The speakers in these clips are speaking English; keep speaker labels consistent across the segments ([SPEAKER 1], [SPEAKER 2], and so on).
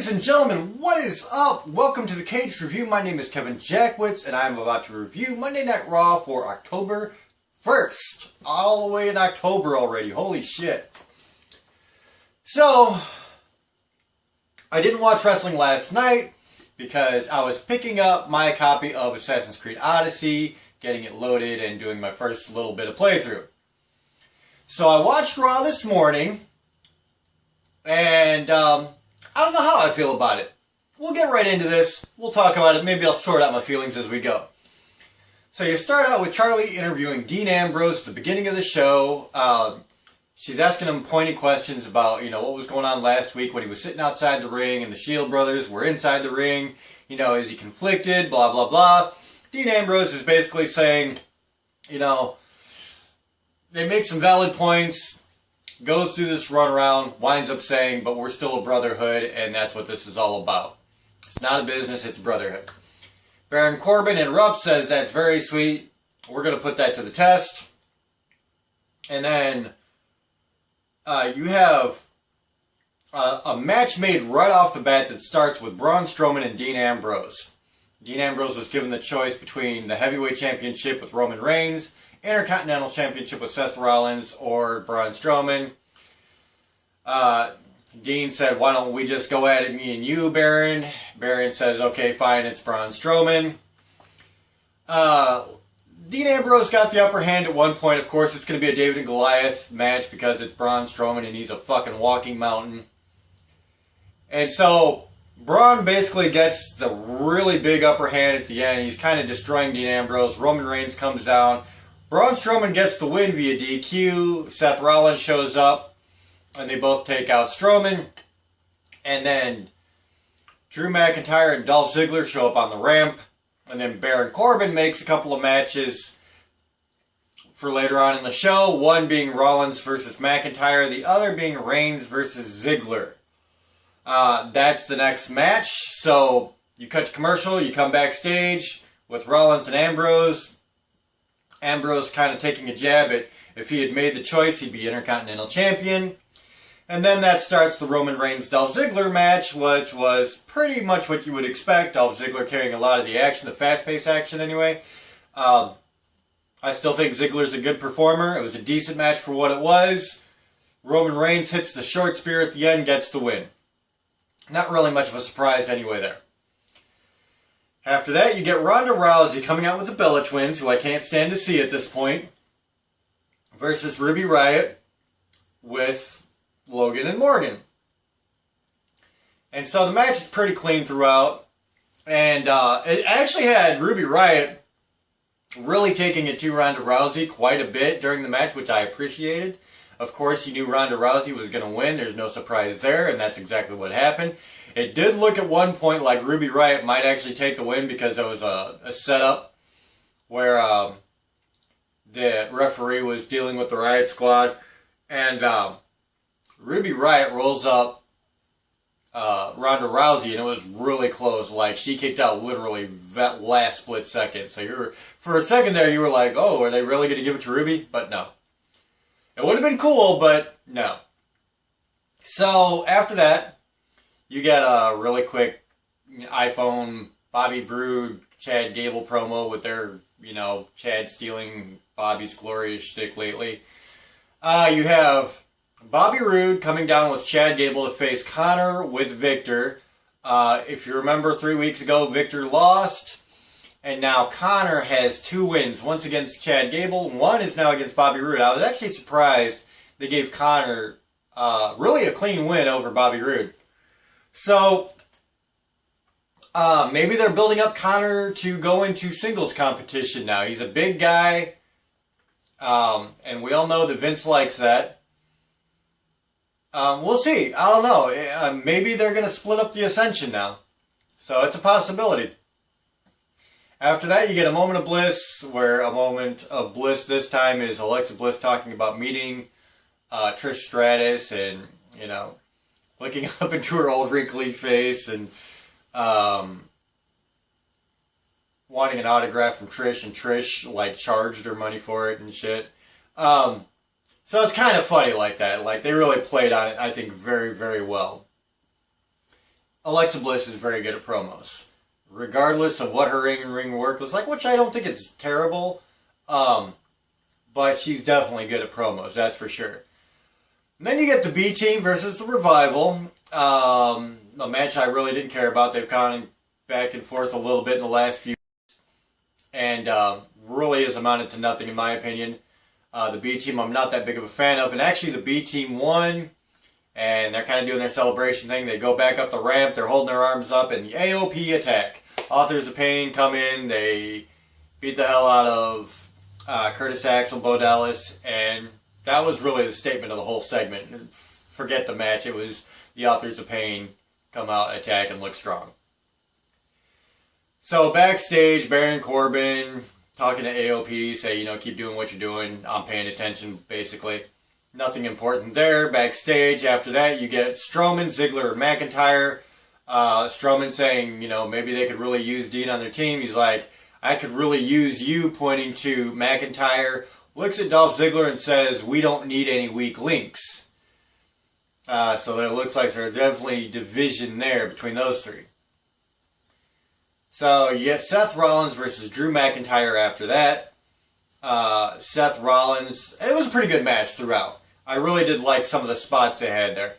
[SPEAKER 1] Ladies and gentlemen, what is up? Welcome to the Kaged Review. My name is Kevin Jackwitz, and I'm about to review Monday Night Raw for October 1st. All the way in October already. Holy shit. So, I didn't watch wrestling last night because I was picking up my copy of Assassin's Creed Odyssey, getting it loaded, and doing my first little bit of playthrough. So I watched Raw this morning, and I don't know how I feel about it. We'll get right into this. We'll talk about it. Maybe I'll sort out my feelings as we go. So you start out with Charlie interviewing Dean Ambrose at the beginning of the show. She's asking him pointed questions about, what was going on last week when he was sitting outside the ring and the Shield brothers were inside the ring. Is he conflicted? Blah, blah, blah. Dean Ambrose is basically saying, they make some valid points, goes through this runaround, winds up saying, but we're still a brotherhood, and that's what this is all about. It's not a business, it's a brotherhood. Baron Corbin interrupts, says that's very sweet. We're going to put that to the test. And then you have a match made right off the bat that starts with Braun Strowman and Dean Ambrose. Dean Ambrose was given the choice between the Heavyweight Championship with Roman Reigns, Intercontinental Championship with Seth Rollins, or Braun Strowman. Dean said, why don't we just go at it, me and you, Baron? Baron says, okay, fine, it's Braun Strowman. Dean Ambrose got the upper hand at one point. Of course, it's going to be a David and Goliath match because it's Braun Strowman and he's a fucking walking mountain. And so, Braun basically gets the really big upper hand at the end. He's kind of destroying Dean Ambrose. Roman Reigns comes down. Braun Strowman gets the win via DQ. Seth Rollins shows up, and they both take out Strowman. And then Drew McIntyre and Dolph Ziggler show up on the ramp. And then Baron Corbin makes a couple of matches for later on in the show. One being Rollins versus McIntyre, the other being Reigns versus Ziggler. That's the next match. So you cut to commercial, you come backstage with Rollins and Ambrose. Ambrose kind of taking a jab at if he had made the choice, he'd be Intercontinental Champion. And then that starts the Roman Reigns-Dolph Ziggler match, which was pretty much what you would expect. Dolph Ziggler carrying a lot of the action, the fast-paced action anyway. I still think Ziggler's a good performer. It was a decent match for what it was. Roman Reigns hits the short spear at the end, gets the win. Not really much of a surprise anyway there. After that, you get Ronda Rousey coming out with the Bella Twins, who I can't stand to see at this point, versus Ruby Riott with Logan and Morgan. And so the match is pretty clean throughout. And it actually had Ruby Riott really taking it to Ronda Rousey quite a bit during the match, which I appreciated. Of course, you knew Ronda Rousey was going to win. There's no surprise there, and that's exactly what happened. It did look at one point like Ruby Riott might actually take the win because there was a setup where the referee was dealing with the Riott Squad, and Ruby Riott rolls up Ronda Rousey, and it was really close. Like, she kicked out literally that last split second. So for a second there, you were like, oh, are they really going to give it to Ruby? But no. It would have been cool, but no. So, after that, you get a really quick iPhone Bobby Roode, Chad Gable promo with their, Chad stealing Bobby's glorious shtick lately. You have Bobby Roode coming down with Chad Gable to face Connor with Victor. If you remember 3 weeks ago, Victor lost. And now Connor has 2 wins. Once against Chad Gable. One is now against Bobby Roode. I was actually surprised they gave Connor really a clean win over Bobby Roode. So, maybe they're building up Connor to go into singles competition now. He's a big guy. And we all know that Vince likes that. We'll see. I don't know. Maybe they're going to split up the Ascension now. So, it's a possibility. After that, you get a moment of bliss, where a moment of bliss this time is Alexa Bliss talking about meeting Trish Stratus and, looking up into her old wrinkly face and wanting an autograph from Trish, and Trish, charged her money for it and shit. So it's kind of funny like that. Like, they really played on it, I think, very, very well. Alexa Bliss is very good at promos. Regardless of what her in-ring work was like, which I don't think it's terrible, but she's definitely good at promos, that's for sure. And then you get the B Team versus the Revival, a match I really didn't care about. They've gone back and forth a little bit in the last few weeks, and really has amounted to nothing in my opinion. The B Team I'm not that big of a fan of, and actually the B Team won, and they're kind of doing their celebration thing. They go back up the ramp, they're holding their arms up, and the AOP attack. Authors of Pain come in, they beat the hell out of Curtis Axel, Bo Dallas, and that was really the statement of the whole segment. Forget the match, it was the Authors of Pain come out, attack, and look strong. So backstage, Baron Corbin talking to AOP, say, you know, keep doing what you're doing, I'm paying attention, basically. Nothing important there. Backstage, after that, you get Strowman, Ziggler, and McIntyre. Strowman saying, you know, maybe they could really use Dean on their team. He's like, I could really use you, pointing to McIntyre. Looks at Dolph Ziggler and says, we don't need any weak links. So it looks like there's definitely division there between those three. So you get Seth Rollins versus Drew McIntyre after that. Seth Rollins, it was a pretty good match throughout. I really did like some of the spots they had there.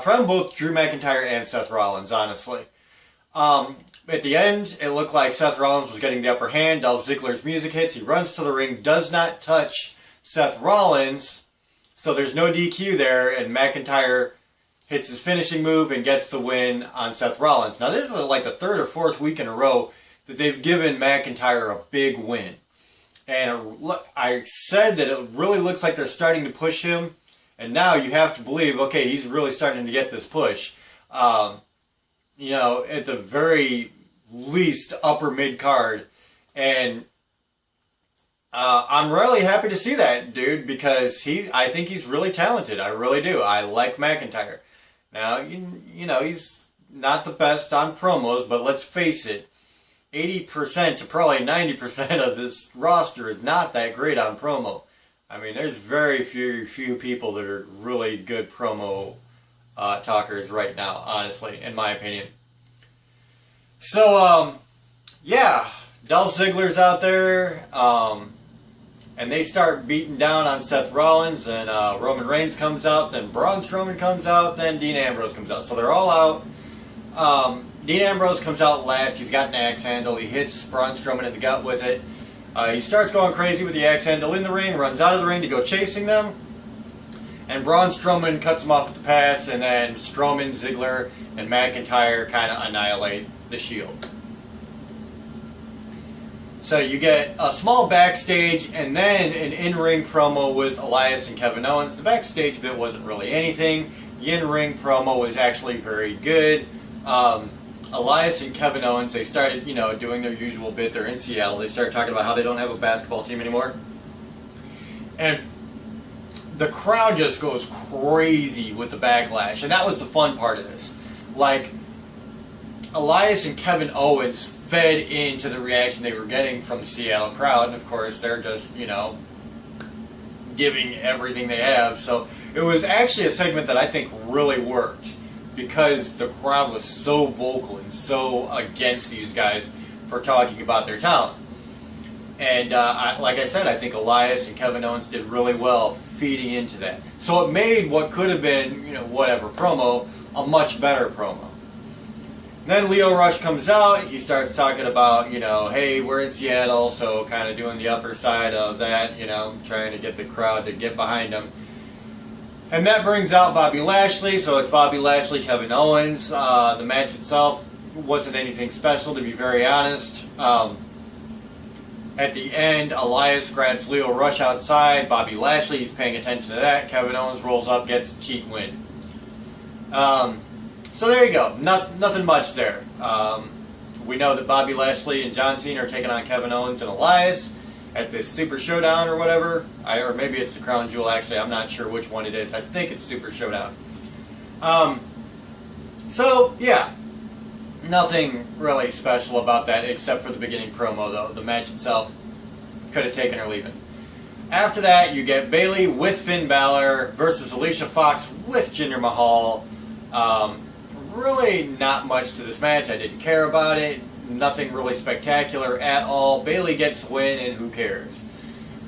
[SPEAKER 1] From both Drew McIntyre and Seth Rollins, honestly. At the end, it looked like Seth Rollins was getting the upper hand. Dolph Ziggler's music hits. He runs to the ring, does not touch Seth Rollins. So there's no DQ there, and McIntyre hits his finishing move and gets the win on Seth Rollins. Now this is like the third or fourth week in a row that they've given McIntyre a big win. And I said that it really looks like they're starting to push him. And now you have to believe, okay, he's really starting to get this push. You know, at the very least, upper mid-card. And I'm really happy to see that, dude, because I think he's really talented. I really do. I like McIntyre. Now, you know, he's not the best on promos, but let's face it, 80% to probably 90% of this roster is not that great on promo. I mean, there's very few people that are really good promo talkers right now, honestly, in my opinion. So, yeah, Dolph Ziggler's out there, and they start beating down on Seth Rollins, and Roman Reigns comes out, then Braun Strowman comes out, then Dean Ambrose comes out. So they're all out. Dean Ambrose comes out last. He's got an axe handle. He hits Braun Strowman in the gut with it. He starts going crazy with the axe handle in the ring, runs out of the ring to go chasing them. And Braun Strowman cuts him off at the pass, and then Strowman, Ziggler, and McIntyre kind of annihilate the Shield. So you get a small backstage and then an in-ring promo with Elias and Kevin Owens. The backstage bit wasn't really anything. The in-ring promo was actually very good. Elias and Kevin Owens, they started, you know, doing their usual bit. They're in Seattle. They started talking about how they don't have a basketball team anymore. And the crowd just goes crazy with the backlash. And that was the fun part of this. Like, Elias and Kevin Owens fed into the reaction they were getting from the Seattle crowd. And, of course, they're just, you know, giving everything they have. So it was actually a segment that I think really worked, because the crowd was so vocal and so against these guys for talking about their talent. And like I said, I think Elias and Kevin Owens did really well feeding into that. So it made what could have been, you know, whatever promo, a much better promo. And then Lio Rush comes out. He starts talking about, you know, hey, we're in Seattle, so kind of doing the upper side of that, you know, trying to get the crowd to get behind him. And that brings out Bobby Lashley, so it's Bobby Lashley, Kevin Owens. The match itself wasn't anything special, to be very honest. At the end, Elias grabs Lio Rush outside. Bobby Lashley, he's paying attention to that. Kevin Owens rolls up, gets the cheap win. So there you go. Nothing much there. We know that Bobby Lashley and John Cena are taking on Kevin Owens and Elias at this Super Showdown or whatever. Or maybe it's the Crown Jewel, actually. I'm not sure which one it is. I think it's Super Showdown. So, yeah. Nothing really special about that except for the beginning promo, though. The match itself could have taken or leave it. After that, you get Bayley with Finn Balor versus Alicia Fox with Jinder Mahal. really not much to this match. I didn't care about it. Nothing really spectacular at all. Bayley gets the win, and who cares?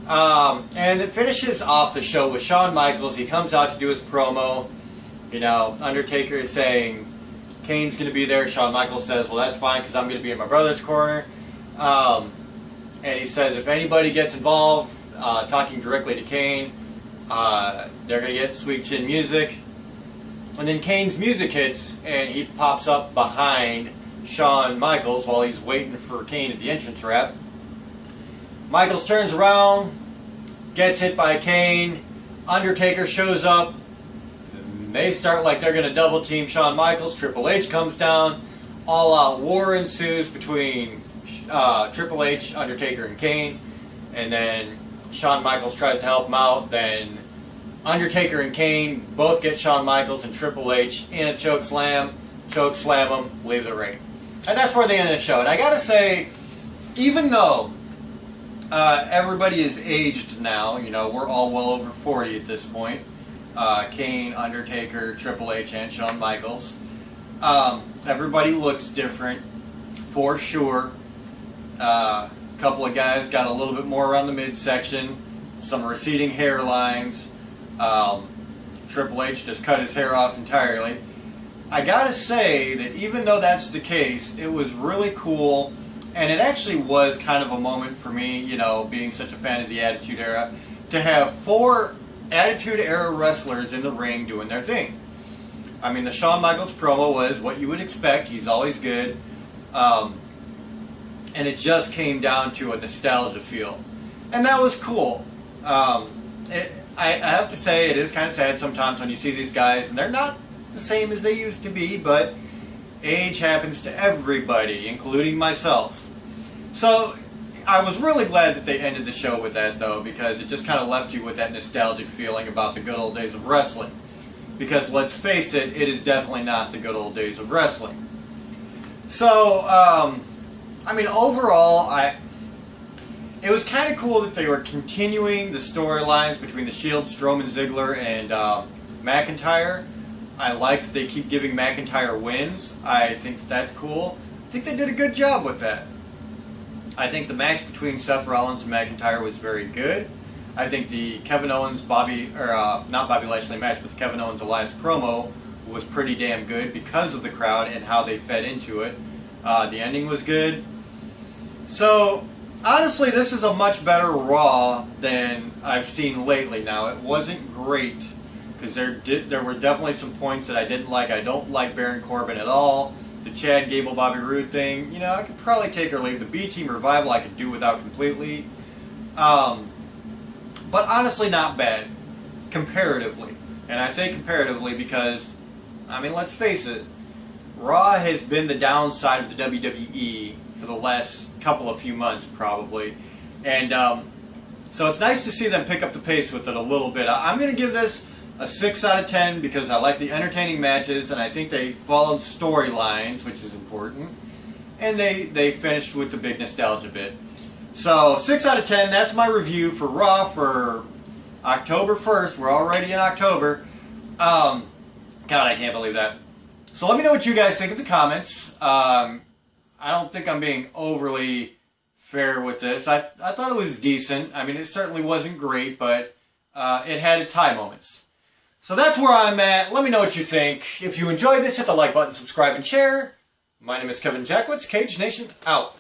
[SPEAKER 1] And it finishes off the show with Shawn Michaels. He comes out to do his promo. You know, Undertaker is saying Kane's going to be there. Shawn Michaels says, well, that's fine because I'm going to be in my brother's corner. And he says if anybody gets involved, talking directly to Kane, they're going to get sweet chin music. And then Kane's music hits, and he pops up behind Shawn Michaels while he's waiting for Kane at the entrance ramp. Michaels turns around, gets hit by Kane. Undertaker shows up. They start like they're going to double team Shawn Michaels. Triple H comes down. All out war ensues between Triple H, Undertaker, and Kane. And then Shawn Michaels tries to help him out. Then Undertaker and Kane both get Shawn Michaels and Triple H in a choke slam him, leave the ring. And that's where they end the show. And I gotta say, even though everybody is aged now, you know, we're all well over 40 at this point. Kane, Undertaker, Triple H, and Shawn Michaels. Everybody looks different, for sure. A couple of guys got a little bit more around the midsection, some receding hairlines. Triple H just cut his hair off entirely. I gotta say that even though that's the case, it was really cool, and it actually was kind of a moment for me, you know, being such a fan of the Attitude Era, to have 4 Attitude Era wrestlers in the ring doing their thing. I mean, the Shawn Michaels promo was what you would expect. He's always good. And it just came down to a nostalgia feel. And that was cool. I have to say, it is kind of sad sometimes when you see these guys, and they're not the same as they used to be, but age happens to everybody, including myself. So I was really glad that they ended the show with that, though, because it just kind of left you with that nostalgic feeling about the good old days of wrestling. Because let's face it, it is definitely not the good old days of wrestling. So, I mean, overall, it was kind of cool that they were continuing the storylines between the Shield, Strowman, Ziggler, and McIntyre. I like that they keep giving McIntyre wins. I think that's cool. I think they did a good job with that. I think the match between Seth Rollins and McIntyre was very good. I think the Kevin Owens, not Bobby Lashley match, but the Kevin Owens Elias promo was pretty damn good because of the crowd and how they fed into it. The ending was good. So, honestly, this is a much better Raw than I've seen lately. Now, it wasn't great, because there were definitely some points that I didn't like. I don't like Baron Corbin at all. The Chad Gable, Bobby Roode thing, you know, I could probably take or leave. The B-Team Revival I could do without completely. But honestly, not bad, comparatively. And I say comparatively because, I mean, let's face it, Raw has been the downside of the WWE for the last few months, probably. And so it's nice to see them pick up the pace with it a little bit. I'm going to give this a 6 out of 10 because I like the entertaining matches, and I think they followed storylines, which is important. And they finished with the big nostalgia bit. So, 6 out of 10, that's my review for Raw for October 1st. We're already in October. God, I can't believe that. So let me know what you guys think in the comments. I don't think I'm being overly fair with this. I thought it was decent. I mean, it certainly wasn't great, but it had its high moments. So that's where I'm at. Let me know what you think. If you enjoyed this, hit the like button, subscribe, and share. My name is Kevin Jackwitz. Kaged Nation out.